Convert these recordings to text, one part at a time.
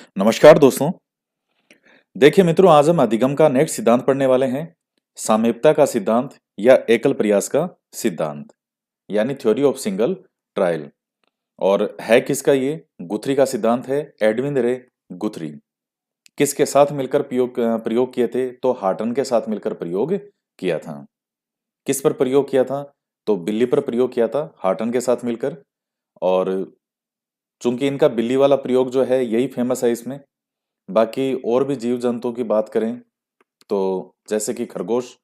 नमस्कार दोस्तों। देखिए मित्रों, आज हम अधिगम का नेक्स्ट सिद्धांत पढ़ने वाले हैं। सामीप्यता का सिद्धांत या एकल प्रयास का सिद्धांत यानी थ्योरी ऑफ सिंगल ट्रायल। और है किसका ये? गुथरी का सिद्धांत है, एडविन रे गुथरी। किसके साथ मिलकर प्रयोग किए थे? तो हार्टन के साथ मिलकर प्रयोग किया था। किस पर प्रयोग किया था? तो बिल्ली पर प्रयोग किया था हार्टन के साथ मिलकर। और चूंकि इनका बिल्ली वाला प्रयोग जो है यही फेमस है इसमें। बाकी और भी जीव जंतुओं की बात करें तो जैसे कि खरगोश,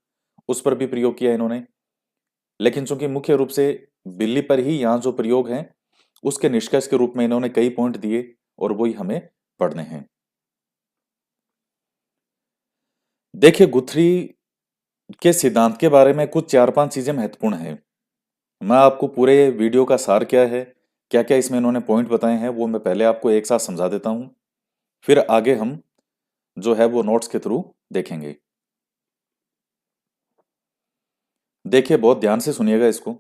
उस पर भी प्रयोग किया इन्होंने। लेकिन चूंकि मुख्य रूप से बिल्ली पर ही यहाँ जो प्रयोग है उसके निष्कर्ष के रूप में इन्होंने कई पॉइंट दिए और वही हमें पढ़ने हैं। देखिए, गुथरी के सिद्धांत के बारे में कुछ 4-5 चीजें महत्वपूर्ण हैं। मैं आपको पूरे वीडियो का सार क्या है, क्या क्या इसमें इन्होंने पॉइंट बताए हैं, वो मैं पहले आपको एक साथ समझा देता हूं। फिर आगे हम जो है वो नोट्स के थ्रू देखेंगे। देखिए, बहुत ध्यान से सुनिएगा इसको।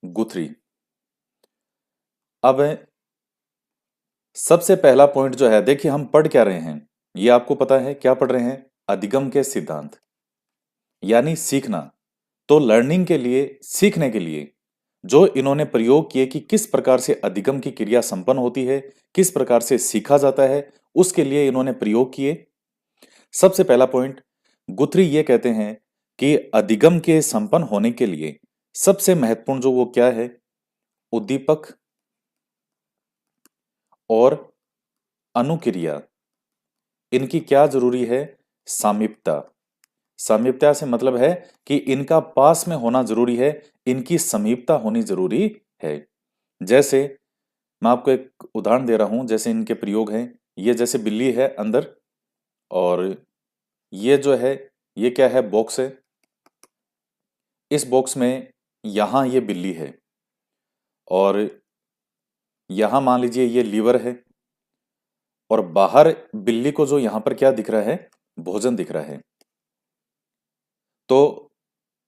गुथरी। अब सबसे पहला पॉइंट जो है, देखिए हम पढ़ क्या रहे हैं, ये आपको पता है क्या पढ़ रहे हैं? अधिगम के सिद्धांत यानी सीखना। तो लर्निंग के लिए, सीखने के लिए जो इन्होंने प्रयोग किए कि किस प्रकार से अधिगम की क्रिया संपन्न होती है, किस प्रकार से सीखा जाता है, उसके लिए इन्होंने प्रयोग किए। सबसे पहला पॉइंट, गुथरी ये कहते हैं कि अधिगम के संपन्न होने के लिए सबसे महत्वपूर्ण जो वो क्या है? उद्दीपक और अनुक्रिया, इनकी क्या जरूरी है? सामीप्यता। सामीप्यता से मतलब है कि इनका पास में होना जरूरी है, इनकी समीपता होनी जरूरी है। जैसे मैं आपको एक उदाहरण दे रहा हूं, जैसे इनके प्रयोग हैं। ये जैसे बिल्ली है अंदर, और ये जो है, ये क्या है? बॉक्स है। इस बॉक्स में यहां ये बिल्ली है, और यहां मान लीजिए ये लीवर है, और बाहर बिल्ली को जो यहां पर क्या दिख रहा है? भोजन दिख रहा है। तो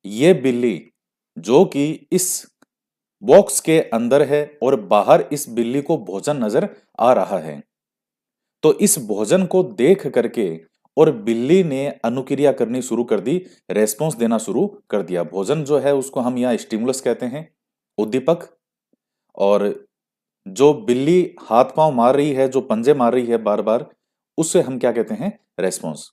ये बिल्ली जो कि इस बॉक्स के अंदर है और बाहर इस बिल्ली को भोजन नजर आ रहा है, तो इस भोजन को देख करके और बिल्ली ने अनुक्रिया करनी शुरू कर दी, रेस्पॉन्स देना शुरू कर दिया। भोजन जो है उसको हम यहाँ स्टिमुलस कहते हैं, उद्दीपक। और जो बिल्ली हाथ पांव मार रही है, जो पंजे मार रही है बार बार, उससे हम क्या कहते हैं? रेस्पॉन्स।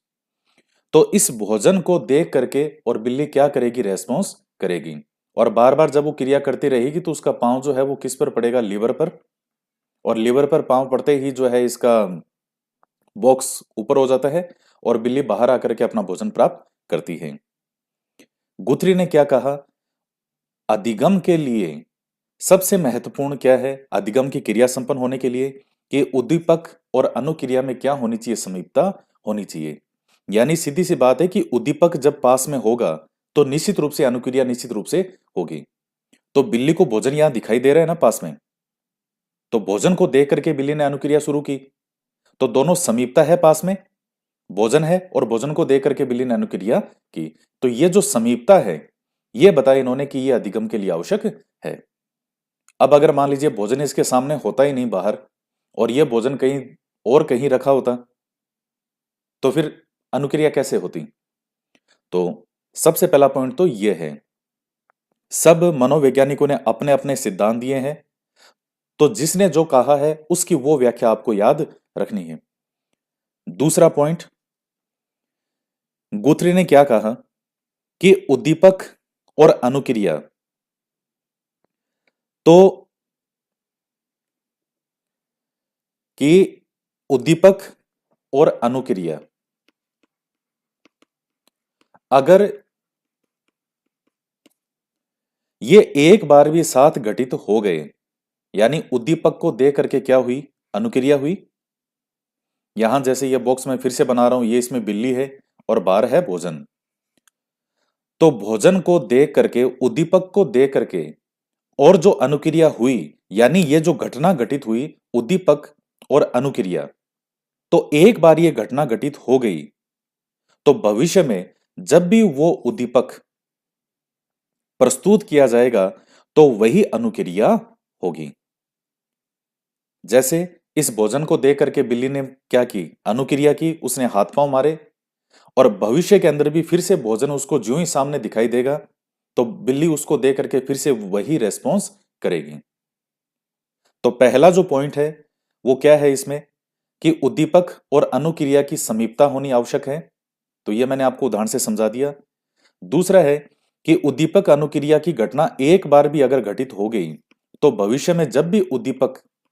तो इस भोजन को देख करके और बिल्ली क्या करेगी? रेस्पॉन्स करेगी। और बार बार जब वो क्रिया करती रहेगी तो उसका पांव जो है वो किस पर पड़ेगा? लीवर पर। और लीवर पर पांव पड़ते ही जो है इसका बॉक्स ऊपर हो जाता है और बिल्ली बाहर आकर के अपना भोजन प्राप्त करती है। गुथरी ने क्या कहा? अधिगम के लिए सबसे महत्वपूर्ण क्या है अधिगम की क्रिया संपन्न होने के लिए? कि उद्दीपक और अनुक्रिया में क्या होनी चाहिए? समीपता होनी चाहिए। यानी सीधी सी बात है कि उद्दीपक जब पास में होगा तो निश्चित रूप से अनुक्रिया निश्चित रूप से होगी। तो बिल्ली को भोजन यहां दिखाई दे रहा है ना पास में, तो भोजन को देख करके बिल्ली ने अनुक्रिया शुरू की, तो दोनों समीपता है पास में। भोजन है और भोजन को देख करके बिल्ली ने अनुक्रिया की। तो ये जो समीपता है, ये बताया इन्होंने कि ये अधिगम के लिए आवश्यक है। अब अगर मान लीजिए भोजन इसके सामने होता ही नहीं बाहर, और ये भोजन कहीं और कहीं रखा होता, तो फिर अनुक्रिया कैसे होती? तो सबसे पहला पॉइंट तो ये है। सब मनोवैज्ञानिकों ने अपने अपने सिद्धांत दिए हैं, तो जिसने जो कहा है उसकी वो व्याख्या आपको याद रखनी है। दूसरा पॉइंट, गुथरी ने क्या कहा? कि उद्दीपक और अनुक्रिया, तो कि उद्दीपक और अनुक्रिया अगर ये एक बार भी साथ घटित हो गए, यानी उद्दीपक को देख करके क्या हुई? अनुक्रिया हुई। यहां जैसे ये बॉक्स में फिर से बना रहा हूं, ये इसमें बिल्ली है और बाहर है भोजन। तो भोजन को देख करके, उद्दीपक को देख करके और जो अनुक्रिया हुई, यानी ये जो घटना घटित हुई, उद्दीपक और अनुक्रिया, तो एक बार ये घटना घटित हो गई तो भविष्य में जब भी वो उद्दीपक प्रस्तुत किया जाएगा तो वही अनुक्रिया होगी। जैसे इस भोजन को देख करके बिल्ली ने क्या की, अनुक्रिया की, उसने हाथ पांव मारे। और भविष्य के अंदर भी फिर से भोजन उसको ज्यों ही सामने दिखाई देगा तो बिल्ली उसको देख करके फिर से वही रेस्पॉन्स करेगी। तो पहला जो पॉइंट है वो क्या है इसमें, कि उद्दीपक और अनुक्रिया की समीपता होनी आवश्यक है। तो ये मैंने आपको उदाहरण से समझा दिया। दूसरा है कि उद्दीपक अनुक्रिया की घटना एक बार भी अगर घटित हो गई तो भविष्य में जब भी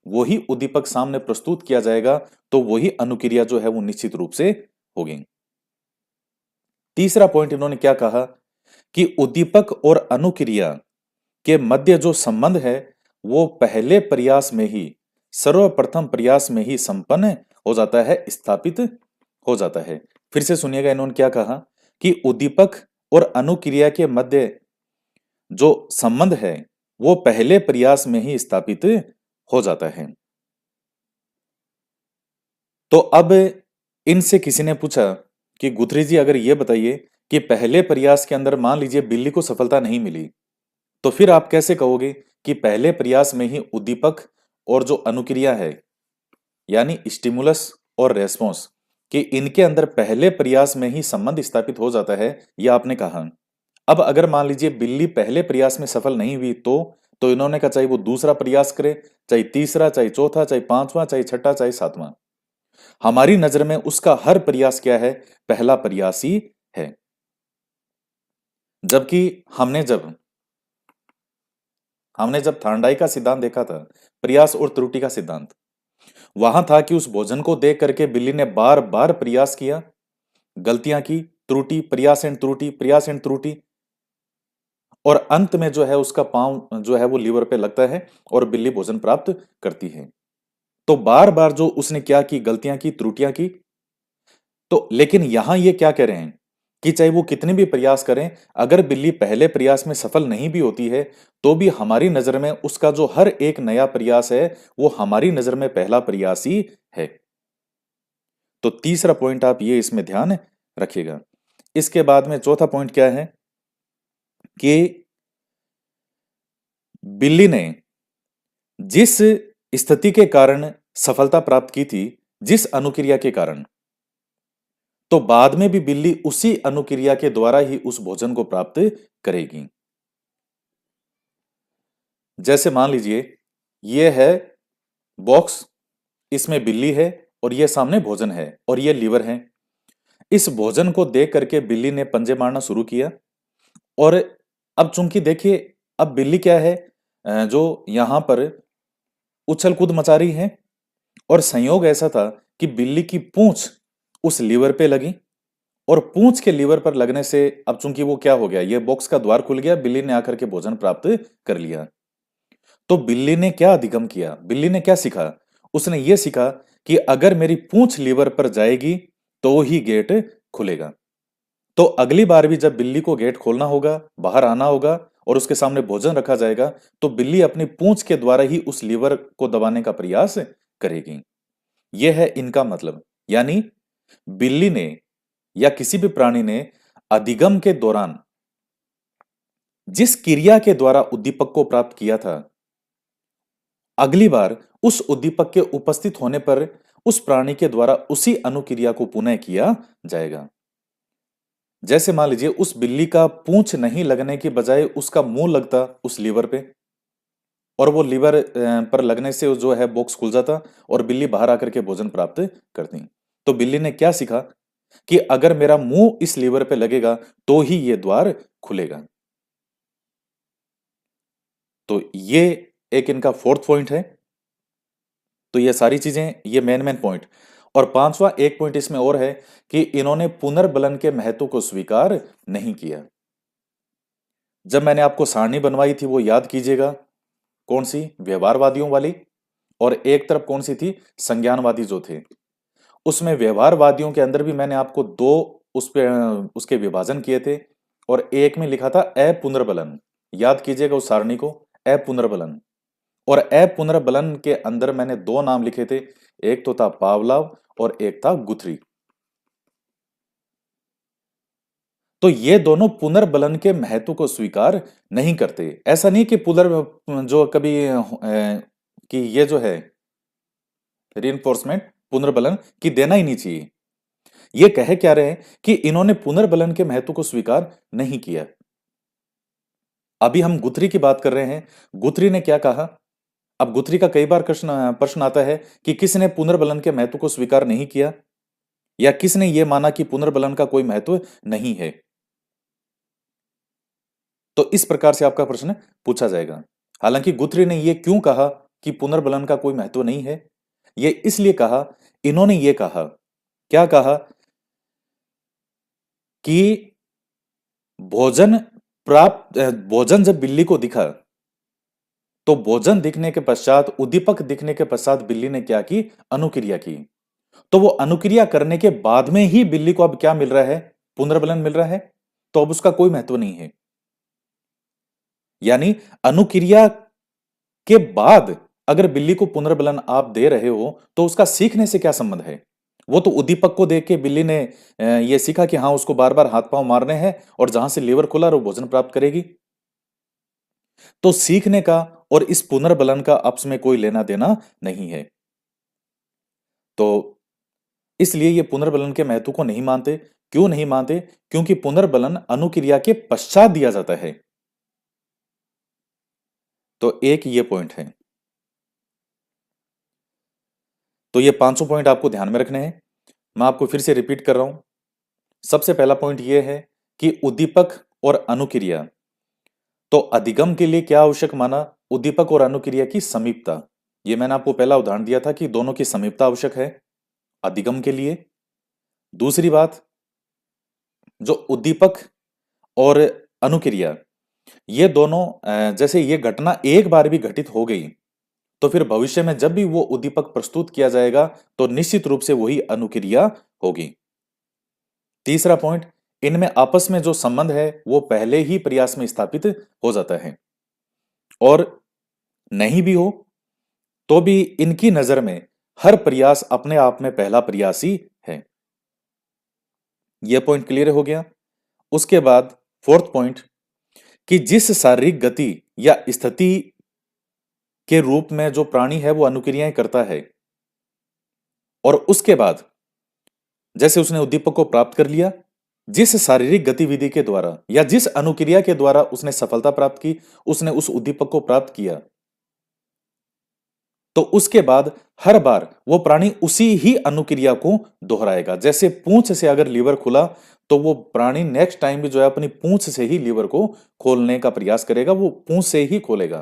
वही उद्दीपक सामने प्रस्तुत किया जाएगा तो वही अनुक्रिया जो है वो निश्चित रूप से होगी। तीसरा पॉइंट इन्होंने क्या कहा कि उद्दीपक और अनुक्रिया के मध्य जो संबंध है वो पहले प्रयास में ही, सर्वप्रथम प्रयास में ही संपन्न हो जाता है, स्थापित हो जाता है। फिर से सुनिएगा इन्होंने क्या कहा कि उद्दीपक और अनुक्रिया के मध्य जो संबंध है वो पहले प्रयास में ही स्थापित हो जाता है। तो अब इनसे किसी ने पूछा कि गुथरी जी अगर ये बताइए कि पहले प्रयास के अंदर मान लीजिए बिल्ली को सफलता नहीं मिली तो फिर आप कैसे कहोगे कि पहले प्रयास में ही उद्दीपक और जो अनुक्रिया है यानी स्टिमुलस और रेस्पॉन्स कि इनके अंदर पहले प्रयास में ही संबंध स्थापित हो जाता है, यह आपने कहा। अब अगर मान लीजिए बिल्ली पहले प्रयास में सफल नहीं हुई तो इन्होंने कहा चाहे वो दूसरा प्रयास करे, चाहे तीसरा, चाहे चौथा, चाहे पांचवा, चाहे छठा, चाहे सातवां, हमारी नजर में उसका हर प्रयास क्या है, पहला प्रयास ही है। जबकि हमने जब थार्नडाई का सिद्धांत देखा था, प्रयास और त्रुटि का सिद्धांत, वहां था कि उस भोजन को देख करके बिल्ली ने बार बार प्रयास किया, गलतियां की, त्रुटि, प्रयास एंड त्रुटि, प्रयास एंड त्रुटि, और अंत में जो है उसका पांव जो है वो लीवर पे लगता है और बिल्ली भोजन प्राप्त करती है। तो बार बार जो उसने क्या की, गलतियां की, त्रुटियां की। तो लेकिन यहां ये क्या कह रहे हैं कि चाहे वो कितने भी प्रयास करें, अगर बिल्ली पहले प्रयास में सफल नहीं भी होती है तो भी हमारी नजर में उसका जो हर एक नया प्रयास है वो हमारी नजर में पहला प्रयास ही है। तो तीसरा पॉइंट आप ये इसमें ध्यान रखिएगा। इसके बाद में चौथा पॉइंट क्या है कि बिल्ली ने जिस स्थिति के कारण सफलता प्राप्त की थी, जिस अनुक्रिया के कारण, तो बाद में भी बिल्ली उसी अनुक्रिया के द्वारा ही उस भोजन को प्राप्त करेगी। जैसे मान लीजिए ये है बॉक्स, इसमें बिल्ली है और ये सामने भोजन है और ये लीवर है। इस भोजन को देख करके बिल्ली ने पंजे मारना शुरू किया और अब चूंकि देखिए अब बिल्ली क्या है, जो यहां पर उछल कूद मचा रही है और संयोग ऐसा था कि बिल्ली की पूंछ उस लीवर पे लगी और पूंछ के लीवर पर लगने से अब चूंकि वो क्या हो गया, ये बॉक्स का द्वार खुल गया, बिल्ली ने आकर के भोजन प्राप्त कर लिया। तो बिल्ली ने क्या अधिगम किया, बिल्ली ने क्या सीखा, उसने ये सीखा कि अगर मेरी पूंछ लीवर पर जाएगी तो ही गेट खुलेगा। तो अगली बार भी जब बिल्ली को गेट खोलना होगा, बाहर आना होगा और उसके सामने भोजन रखा जाएगा तो बिल्ली अपनी पूंछ के द्वारा ही उस लीवर को दबाने का प्रयास करेगी। यह है इनका मतलब, यानी बिल्ली ने या किसी भी प्राणी ने अधिगम के दौरान जिस क्रिया के द्वारा उद्दीपक को प्राप्त किया था, अगली बार उस उद्दीपक के उपस्थित होने पर उस प्राणी के द्वारा उसी अनुक्रिया को पुनः किया जाएगा। जैसे मान लीजिए उस बिल्ली का पूंछ नहीं लगने की बजाय उसका मुंह लगता उस लीवर पे और वो लीवर पर लगने से जो है बॉक्स खुल जाता और बिल्ली बाहर आकर के भोजन प्राप्त करती। तो बिल्ली ने क्या सीखा कि अगर मेरा मुंह इस लीवर पे लगेगा तो ही ये द्वार खुलेगा। तो ये एक इनका फोर्थ पॉइंट है। तो ये सारी चीजें, ये मेन पॉइंट। और पांचवा एक पॉइंट इसमें और है कि इन्होंने पुनर्बलन के महत्व को स्वीकार नहीं किया। जब मैंने आपको सारणी बनवाई थी वो याद कीजिएगा, कौन सी, व्यवहारवादियों वाली, और एक तरफ कौन सी थी, संज्ञानवादी जो थे। उसमें व्यवहारवादियों के अंदर भी मैंने आपको दो उस पे उसके विभाजन किए थे और एक में लिखा था अपुनर्बलन। याद कीजिएगा उस सारणी को, अपुनर्बलन। और अपुनर्बलन के अंदर मैंने दो नाम लिखे थे, एक तो था पावलाव और एक था गुथरी। तो ये दोनों पुनर्बलन के महत्व को स्वीकार नहीं करते। ऐसा नहीं कि पुनर जो कभी कि ये जो है रीइंफोर्समेंट, पुनर्बलन की देना ही नहीं चाहिए। ये कह क्या रहे हैं कि इन्होंने पुनर्बलन के महत्व को स्वीकार नहीं किया। अभी हम गुथरी की बात कर रहे हैं। गुथरी ने क्या कहा? अब गुथरी का कई बार प्रश्न प्रश्न आता है कि किसने पुनर्बलन के महत्व को स्वीकार नहीं किया, या किसने यह माना कि पुनर्बलन का कोई महत्व नहीं है। तो इस प्रकार से आपका प्रश्न पूछा जाएगा। हालांकि गुथरी ने यह क्यों कहा कि पुनर्बलन का कोई महत्व नहीं है? यह इसलिए कहा, इन्होंने यह कहा, क्या कहा कि भोजन जब बिल्ली को दिखा, तो भोजन दिखने के पश्चात, उद्दीपक दिखने के पश्चात बिल्ली ने क्या की? अनुक्रिया की। तो वो अनुक्रिया करने के बाद में ही बिल्ली को अब क्या मिल रहा है? पुनर्बलन मिल रहा है। तो अब उसका कोई महत्व नहीं है। यानी अनुक्रिया के बाद अगर बिल्ली को पुनर्बलन आप दे रहे हो, तो उसका सीखने से क्या संबंध है? वो तो उद्दीपक को देख के बिल्ली ने ये सीखा कि हां, उसको बार बार हाथ पांव मारने हैं, और जहां से लीवर खुला वो भोजन प्राप्त करेगी। तो सीखने का और इस पुनर्बलन का आपस में कोई लेना देना नहीं है। तो इसलिए ये पुनर्बलन के महत्व को नहीं मानते। क्यों नहीं मानते? क्योंकि पुनर्बलन अनुक्रिया के पश्चात दिया जाता है। तो एक ये पॉइंट है। तो ये 500 पॉइंट आपको ध्यान में रखने हैं। मैं आपको फिर से रिपीट कर रहा हूं। सबसे पहला पॉइंट ये है कि उद्दीपक और अनुक्रिया, तो अधिगम के लिए क्या आवश्यक माना? उद्दीपक और अनुक्रिया की समीपता। ये मैंने आपको पहला उदाहरण दिया था कि दोनों की समीपता आवश्यक है अधिगम के लिए। दूसरी बात, जो उद्दीपक और अनुक्रिया, ये दोनों जैसे ये घटना एक बार भी घटित हो गई, तो फिर भविष्य में जब भी वो उद्दीपक प्रस्तुत किया जाएगा, तो निश्चित रूप से वही अनुक्रिया होगी। तीसरा पॉइंट, इनमें आपस में जो संबंध है वो पहले ही प्रयास में स्थापित हो जाता है, और नहीं भी हो तो भी इनकी नजर में हर प्रयास अपने आप में पहला प्रयास ही है। यह पॉइंट क्लियर हो गया। उसके बाद फोर्थ पॉइंट, कि जिस शारीरिक गति या स्थिति के रूप में जो प्राणी है वो अनुक्रियाएं करता है, और उसके बाद जैसे उसने उद्दीपक को प्राप्त कर लिया, जिस शारीरिक गतिविधि के द्वारा या जिस अनुक्रिया के द्वारा उसने सफलता प्राप्त की, उसने उस उद्दीपक को प्राप्त किया, तो उसके बाद हर बार वो प्राणी उसी ही अनुक्रिया को दोहराएगा। जैसे पूंछ से अगर लीवर खुला, तो वो प्राणी नेक्स्ट टाइम भी जो है अपनी पूंछ से ही लीवर को खोलने का प्रयास करेगा, वो पूंछ से ही खोलेगा,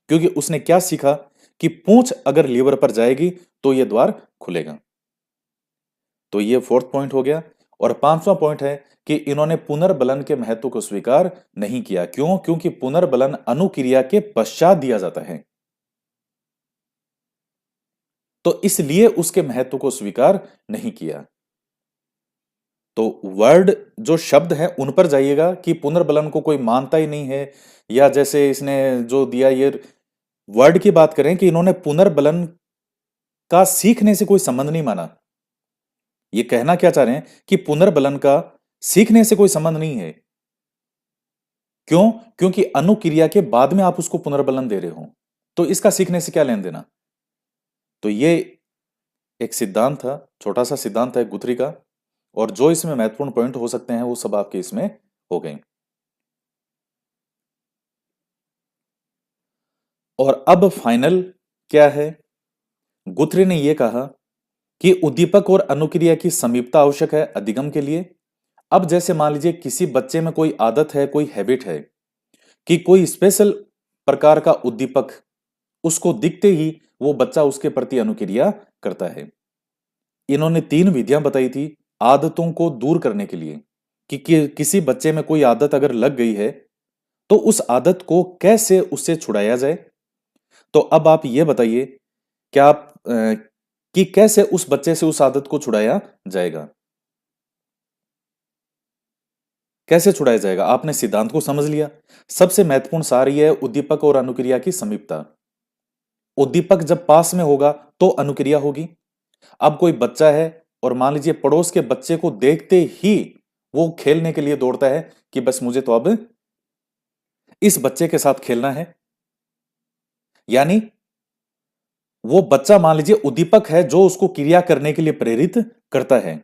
क्योंकि उसने क्या सीखा कि पूंछ अगर लीवर पर जाएगी तो ये द्वार खुलेगा। तो ये फोर्थ पॉइंट हो गया। और पांचवा पॉइंट है कि इन्होंने पुनर्बलन के महत्व को स्वीकार नहीं किया। क्यों? क्योंकि पुनर्बलन अनुक्रिया के पश्चात दिया जाता है, तो इसलिए उसके महत्व को स्वीकार नहीं किया। तो वर्ड जो शब्द है उन पर जाइएगा कि पुनर्बलन को कोई मानता ही नहीं है, या जैसे इसने जो दिया ये वर्ड की बात करें कि इन्होंने पुनर्बलन का सीखने से कोई संबंध नहीं माना। ये कहना क्या चाह रहे हैं कि पुनर्बलन का सीखने से कोई संबंध नहीं है। क्यों? क्योंकि अनुक्रिया के बाद में आप उसको पुनर्बलन दे रहे हो, तो इसका सीखने से क्या लेन देना। तो ये एक सिद्धांत था, छोटा सा सिद्धांत है गुथरी का, और जो इसमें महत्वपूर्ण पॉइंट हो सकते हैं वो सब आपके इसमें हो गए। और अब फाइनल क्या है? गुथरी ने यह कहा कि उद्दीपक और अनुक्रिया की समीपता आवश्यक है अधिगम के लिए। अब जैसे मान लीजिए किसी बच्चे में कोई आदत है, कोई हैबिट है कि कोई स्पेशल प्रकार का उद्दीपक उसको दिखते ही वो बच्चा उसके प्रति अनुक्रिया करता है। इन्होंने 3 विधियां बताई थी आदतों को दूर करने के लिए, कि किसी बच्चे में कोई आदत अगर लग गई है तो उस आदत को कैसे उससे छुड़ाया जाए। तो अब आप ये बताइए, क्या आप कि कैसे उस बच्चे से उस आदत को छुड़ाया जाएगा? कैसे छुड़ाया जाएगा? आपने सिद्धांत को समझ लिया। सबसे महत्वपूर्ण सार यह है उद्दीपक और अनुक्रिया की समीपता। उद्दीपक जब पास में होगा तो अनुक्रिया होगी। अब कोई बच्चा है और मान लीजिए पड़ोस के बच्चे को देखते ही वो खेलने के लिए दौड़ता है कि बस मुझे तो अब इस बच्चे के साथ खेलना है, यानी वो बच्चा मान लीजिए उद्दीपक है जो उसको क्रिया करने के लिए प्रेरित करता है।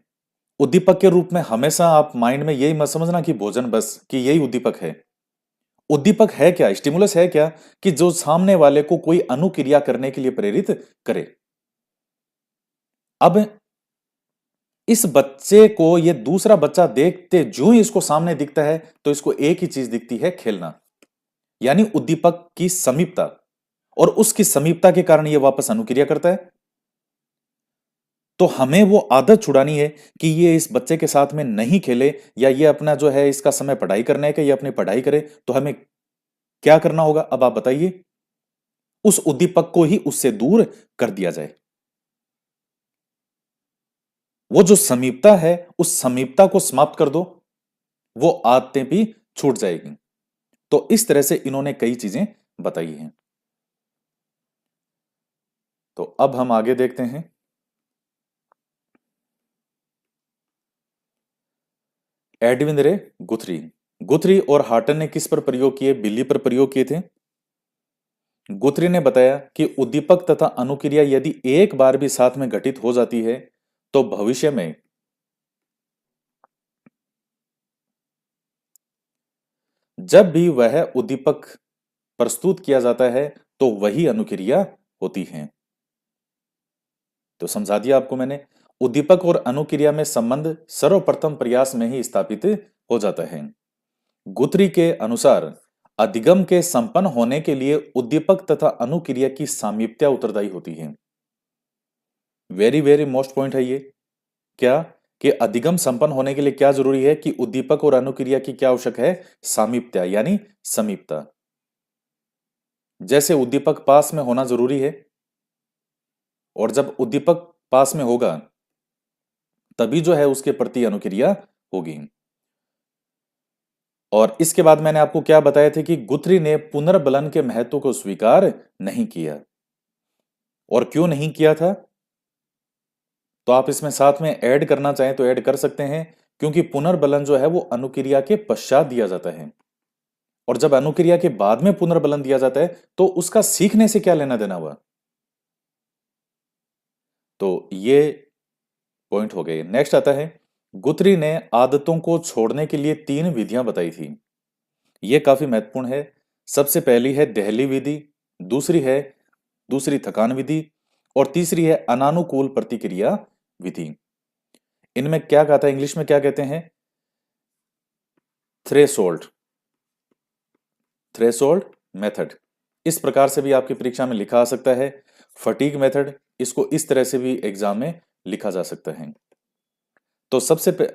उद्दीपक के रूप में हमेशा आप माइंड में यही मत समझना कि भोजन बस, कि यही उद्दीपक है। उद्दीपक है क्या, स्टिमुलस है क्या, कि जो सामने वाले को कोई अनुक्रिया करने के लिए प्रेरित करे। अब इस बच्चे को ये दूसरा बच्चा देखते जो ही इसको सामने दिखता है तो इसको एक ही चीज दिखती है, खेलना। यानी उद्दीपक की समीपता, और उसकी समीपता के कारण ये वापस अनुक्रिया करता है। तो हमें वो आदत छुड़ानी है कि ये इस बच्चे के साथ में नहीं खेले, या ये अपना जो है इसका समय पढ़ाई करने का, ये अपनी पढ़ाई करे। तो हमें क्या करना होगा, अब आप बताइए। उस उद्दीपक को ही उससे दूर कर दिया जाए। वो जो समीपता है उस समीपता को समाप्त कर दो, वो आदतें भी छूट जाएगी। तो इस तरह से इन्होंने कई चीजें बताई हैं। तो अब हम आगे देखते हैं। एडविन रे गुथरी गुथरी और हार्टन ने किस पर प्रयोग किए, बिल्ली पर प्रयोग किए थे। गुथरी ने बताया कि उद्दीपक तथा अनुक्रिया यदि एक बार भी साथ में घटित हो जाती है तो भविष्य में जब भी वह उद्दीपक प्रस्तुत किया जाता है तो वही अनुक्रिया होती है। तो समझा दिया आपको मैंने। उद्दीपक और अनुक्रिया में संबंध सर्वप्रथम प्रयास में ही स्थापित हो जाता है। गुथरी के अनुसार अधिगम के संपन्न होने के लिए उद्दीपक तथा अनुक्रिया की सामीप्यता उत्तरदायी होती है। वेरी वेरी मोस्ट पॉइंट है ये। क्या, कि अधिगम संपन्न होने के लिए क्या जरूरी है, कि उद्दीपक और अनुक्रिया की क्या आवश्यक है, सामीप्यता यानी समीपता। जैसे उद्दीपक पास में होना जरूरी है, और जब उद्दीपक पास में होगा तभी जो है उसके प्रति अनुक्रिया होगी। और इसके बाद मैंने आपको क्या बताया थे कि गुथरी ने पुनर्बलन के महत्व को स्वीकार नहीं किया। और क्यों नहीं किया था, तो आप इसमें साथ में ऐड करना चाहें तो ऐड कर सकते हैं। क्योंकि पुनर्बलन जो है वो अनुक्रिया के पश्चात दिया जाता है, और जब अनुक्रिया के बाद में पुनर्बलन दिया जाता है तो उसका सीखने से क्या लेना देना हुआ। तो ये पॉइंट हो गए। नेक्स्ट आता है, गुथरी ने आदतों को छोड़ने के लिए 3 विधियां बताई थी। ये काफी महत्वपूर्ण है। सबसे पहली है दहली विधि, दूसरी थकान विधि, और तीसरी है अनानुकूल प्रतिक्रिया विधि। इनमें क्या कहा था, इंग्लिश में क्या कहते हैं, थ्रेशोल्ड थ्रेशोल्ड मेथड। इस प्रकार से भी आपकी परीक्षा में लिखा आ सकता है। फटीग मेथड, इसको इस तरह से भी एग्जाम में लिखा जा सकता है। तो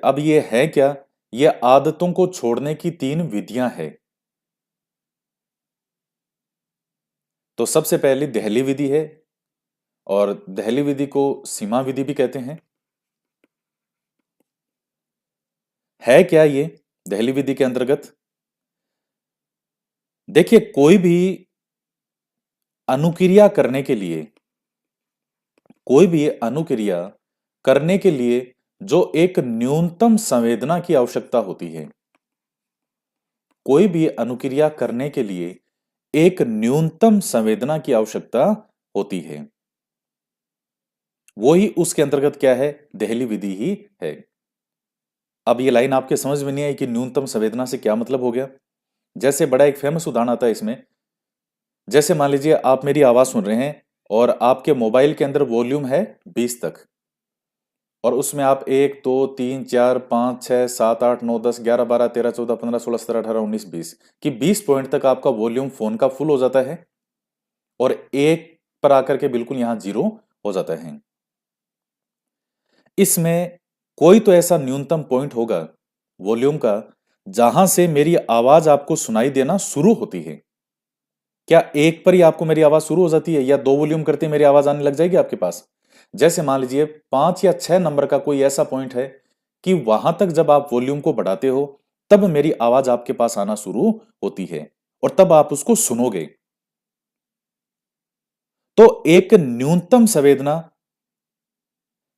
अब ये है क्या, ये आदतों को छोड़ने की 3 विधियां हैं। तो सबसे पहली दहली विधि है, और दहली विधि को सीमा विधि भी कहते हैं। है क्या ये दहली विधि के अंतर्गत, देखिए कोई भी अनुक्रिया करने के लिए कोई भी अनुक्रिया करने के लिए जो एक न्यूनतम संवेदना की आवश्यकता होती है, कोई भी अनुक्रिया करने के लिए एक न्यूनतम संवेदना की आवश्यकता होती है, वो ही उसके अंतर्गत क्या है, दहली विधि ही है। अब ये लाइन आपके समझ में नहीं आई कि न्यूनतम संवेदना से क्या मतलब हो गया। जैसे बड़ा एक फेमस उदाहरण आता है इसमें। जैसे मान लीजिए आप मेरी आवाज सुन रहे हैं और आपके मोबाइल के अंदर वॉल्यूम है 20 तक, और उसमें आप 1 2 3 4 5 6 7 8 9 10 11 12 13 14 15 16 17 18 19 20 की 20 पॉइंट तक आपका वॉल्यूम फोन का फुल हो जाता है, और 1 पर आकर के बिल्कुल यहां 0 हो जाता है। इसमें कोई तो ऐसा न्यूनतम पॉइंट होगा वॉल्यूम का जहां से मेरी आवाज आपको सुनाई देना शुरू होती है। क्या 1 पर ही आपको मेरी आवाज शुरू हो जाती है, या 2 वॉल्यूम करते मेरी आवाज आने लग जाएगी आपके पास। जैसे मान लीजिए 5 या 6 नंबर का कोई ऐसा पॉइंट है कि वहां तक जब आप वॉल्यूम को बढ़ाते हो तब मेरी आवाज आपके पास आना शुरू होती है, और तब आप उसको सुनोगे। तो एक न्यूनतम संवेदना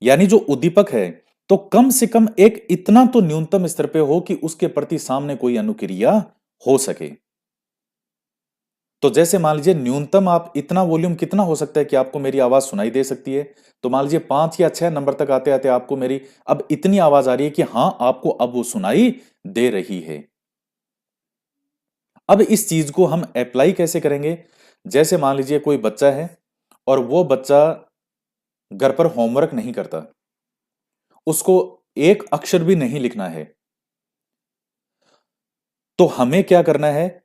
यानी जो उद्दीपक है, तो कम से कम एक इतना तो न्यूनतम स्तर पे हो कि उसके प्रति सामने कोई अनुक्रिया हो सके। तो जैसे मान लीजिए न्यूनतम आप इतना वॉल्यूम कितना हो सकता है कि आपको मेरी आवाज सुनाई दे सकती है। तो मान लीजिए 5 या 6 नंबर तक आते आते आपको मेरी अब इतनी आवाज आ रही है कि हाँ आपको अब वो सुनाई दे रही है। अब इस चीज को हम अप्लाई कैसे करेंगे? जैसे मान लीजिए कोई बच्चा है और वो बच्चा घर पर होमवर्क नहीं करता, उसको एक अक्षर भी नहीं लिखना है। तो हमें क्या करना है?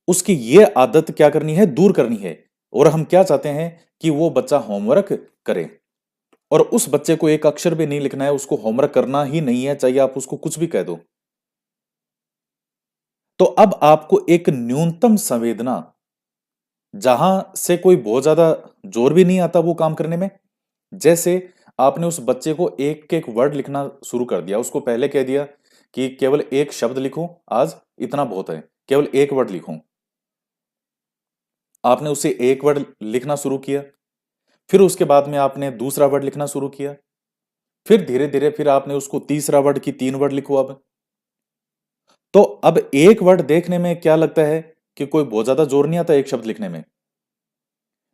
उसकी ये आदत क्या करनी है? दूर करनी है। और हम क्या चाहते हैं कि वो बच्चा होमवर्क करे, और उस बच्चे को एक अक्षर भी नहीं लिखना है, उसको होमवर्क करना ही नहीं है, चाहे आप उसको कुछ भी कह दो। तो अब आपको एक न्यूनतम संवेदना, जहां से कोई बहुत ज्यादा जोर भी नहीं आता वो काम करने में, जैसे आपने उस बच्चे को एक एक वर्ड लिखना शुरू कर दिया, उसको पहले कह दिया कि केवल एक शब्द लिखो, आज इतना बहुत है, केवल एक वर्ड लिखो। आपने उसे एक वर्ड लिखना शुरू किया, फिर उसके बाद में आपने दूसरा वर्ड लिखना शुरू किया, फिर धीरे धीरे फिर आपने उसको तीसरा वर्ड की 3 वर्ड लिखो। अब तो अब एक वर्ड देखने में क्या लगता है कि कोई बहुत ज्यादा जोर नहीं आता एक शब्द लिखने में,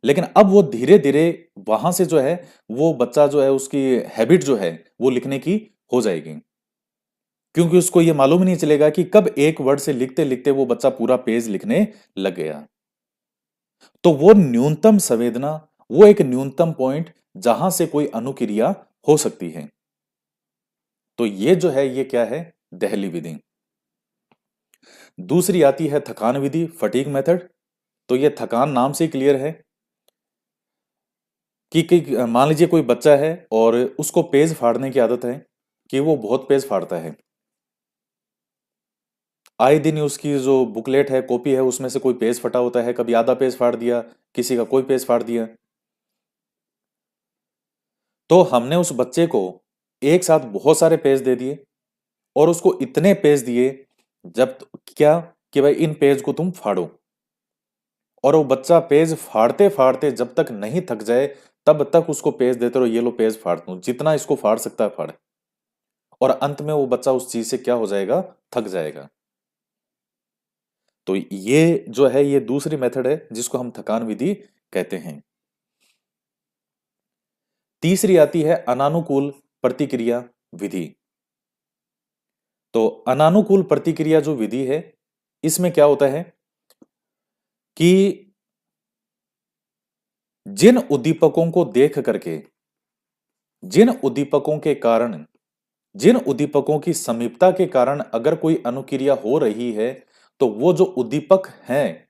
लेकिन अब वो धीरे धीरे वहां से जो है वो बच्चा जो है उसकी हैबिट जो है वो लिखने की हो जाएगी, क्योंकि उसको ये मालूम ही नहीं चलेगा कि कब एक वर्ड से लिखते लिखते वो बच्चा पूरा पेज लिखने लग गया। तो वो न्यूनतम संवेदना, वो एक न्यूनतम पॉइंट जहां से कोई अनुक्रिया हो सकती है। तो ये जो है ये क्या है? दहली विधि। दूसरी आती है थकान विधि, फटीग मेथड। तो ये थकान नाम से क्लियर है कि मान लीजिए कोई बच्चा है और उसको पेज फाड़ने की आदत है, कि वो बहुत पेज फाड़ता है। आए दिन उसकी जो बुकलेट है, कॉपी है, उसमें से कोई पेज फटा होता है, कभी आधा पेज फाड़ दिया, किसी का कोई पेज फाड़ दिया। तो हमने उस बच्चे को एक साथ बहुत सारे पेज दे दिए और उसको इतने पेज दिए, जब क्या कि भाई इन पेज को तुम फाड़ो। और वो बच्चा पेज फाड़ते फाड़ते जब तक नहीं थक जाए तब तक उसको पेज देते रहो, ये लो पेज फाड़ दूं, जितना इसको फाड़ सकता है फाड़। और अंत में वो बच्चा उस चीज से क्या हो जाएगा? थक जाएगा। तो ये जो है ये दूसरी मेथड है जिसको हम थकान विधि कहते हैं। तीसरी आती है अनानुकूल प्रतिक्रिया विधि। तो अनानुकूल प्रतिक्रिया जो विधि है, इसमें क्या होता है कि जिन उद्दीपकों को देख करके, जिन उद्दीपकों के कारण, जिन उद्दीपकों की समीपता के कारण अगर कोई अनुक्रिया हो रही है, तो वो जो उद्दीपक हैं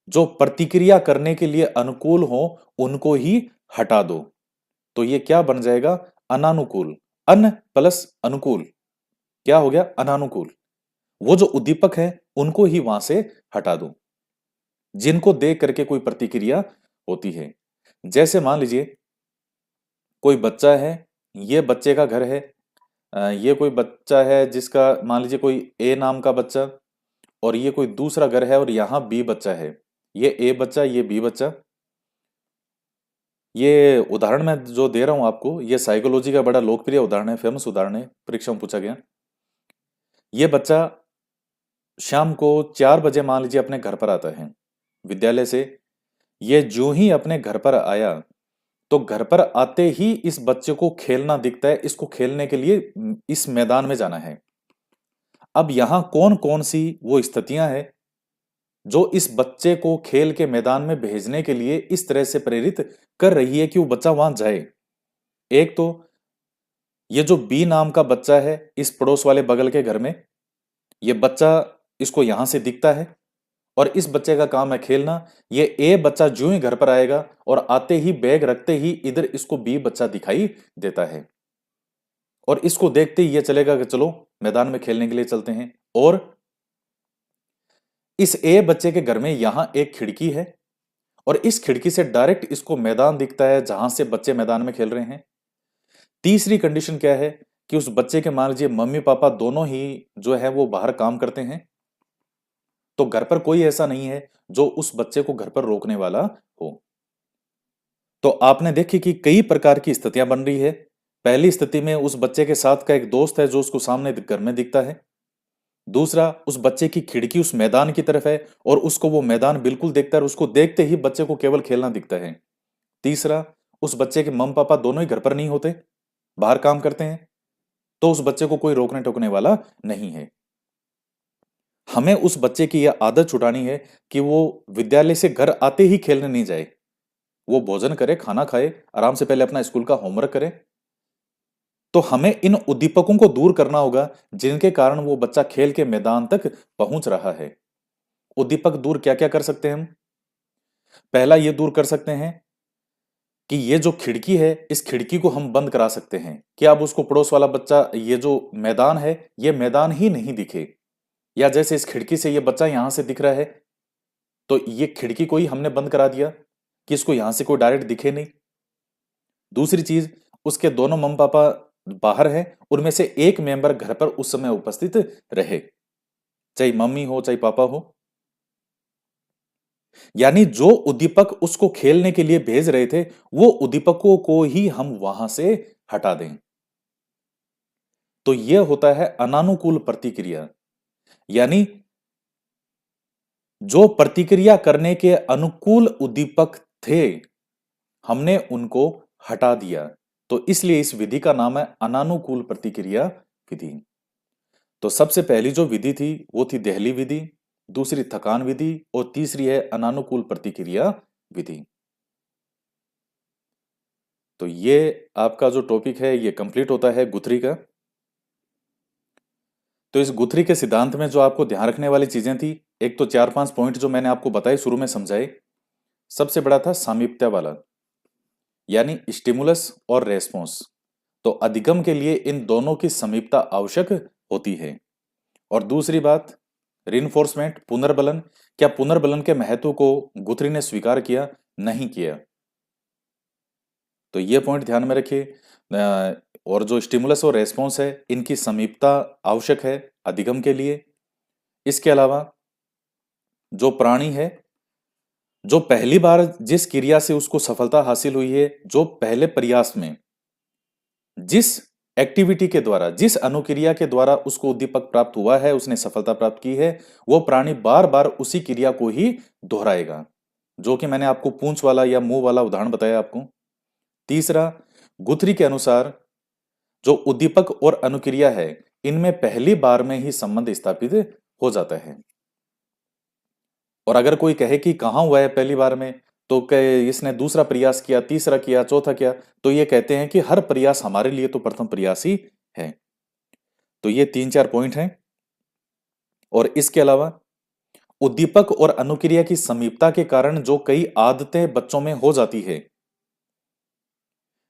जो प्रतिक्रिया करने के लिए अनुकूल हो, उनको ही हटा दो। तो ये क्या बन जाएगा? अनानुकूल। अन प्लस अनुकूल क्या हो गया? अनानुकूल। वो जो उद्दीपक है उनको ही वहां से हटा दो जिनको देख करके कोई प्रतिक्रिया होती है। जैसे मान लीजिए कोई बच्चा है, ये बच्चे का घर है, ये कोई बच्चा है जिसका मान लीजिए कोई ए नाम का बच्चा, और ये कोई दूसरा घर है और यहाँ बी बच्चा है। ये ए बच्चा, ये बी बच्चा। ये उदाहरण मैं जो दे रहा हूं आपको, ये साइकोलॉजी का बड़ा लोकप्रिय उदाहरण है, फेमस उदाहरण है, परीक्षा में पूछा गया। ये बच्चा शाम को 4 बजे मान लीजिए अपने घर पर आता है विद्यालय से। ये जो ही अपने घर पर आया, तो घर पर आते ही इस बच्चे को खेलना दिखता है, इसको खेलने के लिए इस मैदान में जाना है। अब यहां कौन कौन सी वो स्थितियां हैं जो इस बच्चे को खेल के मैदान में भेजने के लिए इस तरह से प्रेरित कर रही है कि वो बच्चा वहां जाए? एक तो ये जो बी नाम का बच्चा है इस पड़ोस वाले बगल के घर में, ये बच्चा इसको यहां से दिखता है और इस बच्चे का काम है खेलना। ये ए बच्चा जो ही घर पर आएगा और आते ही बैग रखते ही इधर इसको बी बच्चा दिखाई देता है, और इसको देखते ही ये चलेगा कि चलो मैदान में खेलने के लिए चलते हैं। और इस ए बच्चे के घर में यहां एक खिड़की है और इस खिड़की से डायरेक्ट इसको मैदान दिखता है जहां से बच्चे मैदान में खेल रहे हैं। तीसरी कंडीशन क्या है कि उस बच्चे के मान लीजिए मम्मी पापा दोनों ही जो है वो बाहर काम करते हैं, तो घर पर कोई ऐसा नहीं है जो उस बच्चे को घर पर रोकने वाला हो। तो आपने देखी कि कई प्रकार की स्थितियां बन रही है। पहली स्थिति में उस बच्चे के साथ का एक दोस्त है जो उसको सामने घर में दिखता है। दूसरा, उस बच्चे की खिड़की उस मैदान की तरफ है और उसको वो मैदान बिल्कुल देखता है और उसको देखते ही बच्चे को केवल खेलना दिखता है। तीसरा, उस बच्चे के मम्मी पापा दोनों ही घर पर नहीं होते, बाहर काम करते हैं, तो उस बच्चे को कोई रोकने टोकने वाला नहीं है। हमें उस बच्चे की यह आदत छुड़ानी है कि वो विद्यालय से घर आते ही खेलने नहीं जाए। वो भोजन करे, खाना खाए, आराम से पहले अपना स्कूल का होमवर्क करे। तो हमें इन उद्दीपकों को दूर करना होगा जिनके कारण वो बच्चा खेल के मैदान तक पहुंच रहा है। उद्दीपक दूर क्या क्या कर सकते हैं हम? पहला ये दूर कर सकते हैं कि ये जो खिड़की है, इस खिड़की को हम बंद करा सकते हैं कि अब उसको पड़ोस वाला बच्चा ये जो मैदान है, ये मैदान ही नहीं दिखे। या जैसे इस खिड़की से ये बच्चा यहां से दिख रहा है, तो ये खिड़की को ही हमने बंद करा दिया कि इसको यहां से कोई डायरेक्ट दिखे नहीं। दूसरी चीज, उसके दोनों मम्मी पापा बाहर हैं, उनमें से एक मेंबर घर पर उस समय उपस्थित रहे, चाहे मम्मी हो चाहे पापा हो। यानी जो उद्दीपक उसको खेलने के लिए भेज रहे थे, वो उद्दीपकों को ही हम वहां से हटा दें। तो यह होता है अनानुकूल प्रतिक्रिया। यानी जो प्रतिक्रिया करने के अनुकूल उद्दीपक थे, हमने उनको हटा दिया। तो इसलिए इस विधि का नाम है अनानुकूल प्रतिक्रिया विधि। तो सबसे पहली जो विधि थी वो थी देहली विधि, दूसरी थकान विधि और तीसरी है अनानुकूल प्रतिक्रिया विधि। तो ये आपका जो टॉपिक है ये कंप्लीट होता है गुथरी का। तो इस गुथरी के सिद्धांत में जो आपको ध्यान रखने वाली चीजें थी, एक तो 4-5 पॉइंट जो मैंने आपको बताए शुरू में समझाए। सबसे बड़ा था सामीप्यता वाला, यानी स्टिमुलस और रेस्पॉन्स। तो अधिगम के लिए इन दोनों की समीपता आवश्यक होती है। और दूसरी बात, रिइंफोर्समेंट, पुनर्बलन। क्या पुनर्बलन के महत्व को गुथरी ने स्वीकार किया? नहीं किया। तो ये पॉइंट ध्यान में रखिए। और जो स्टिमुलस और रेस्पॉन्स है, इनकी समीपता आवश्यक है अधिगम के लिए। इसके अलावा जो प्राणी है, जो पहली बार जिस क्रिया से उसको सफलता हासिल हुई है, जो पहले प्रयास में जिस एक्टिविटी के द्वारा, जिस अनुक्रिया के द्वारा उसको उद्दीपक प्राप्त हुआ है, उसने सफलता प्राप्त की है, वो प्राणी बार बार उसी क्रिया को ही दोहराएगा, जो कि मैंने आपको पूंछ वाला या मुंह वाला उदाहरण बताया आपको। तीसरा, गुथरी के अनुसार जो उद्दीपक और अनुक्रिया है, इनमें पहली बार में ही संबंध स्थापित हो जाता है। और अगर कोई कहे कि कहाँ हुआ है पहली बार में, तो कहे इसने दूसरा प्रयास किया, तीसरा किया, चौथा किया, तो ये कहते हैं कि हर प्रयास हमारे लिए तो प्रथम प्रयास ही है। तो ये 3-4 पॉइंट हैं। और इसके अलावा उद्दीपक और अनुक्रिया की समीपता के कारण जो कई आदतें बच्चों में हो जाती है,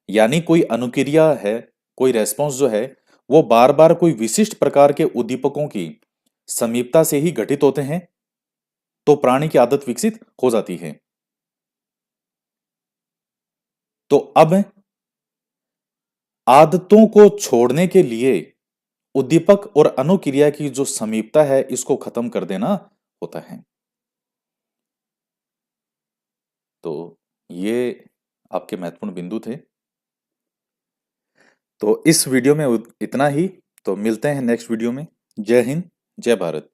यानी कोई अनुक्रिया है, कोई रेस्पॉन्स जो है, वो बार बार कोई विशिष्ट प्रकार के उद्दीपकों की समीपता से ही घटित होते हैं, तो प्राणी की आदत विकसित हो जाती है। तो अब आदतों को छोड़ने के लिए उद्दीपक और अनुक्रिया की जो समीपता है, इसको खत्म कर देना होता है। तो ये आपके महत्वपूर्ण बिंदु थे। तो इस वीडियो में इतना ही। तो मिलते हैं नेक्स्ट वीडियो में। जय हिंद, जय भारत।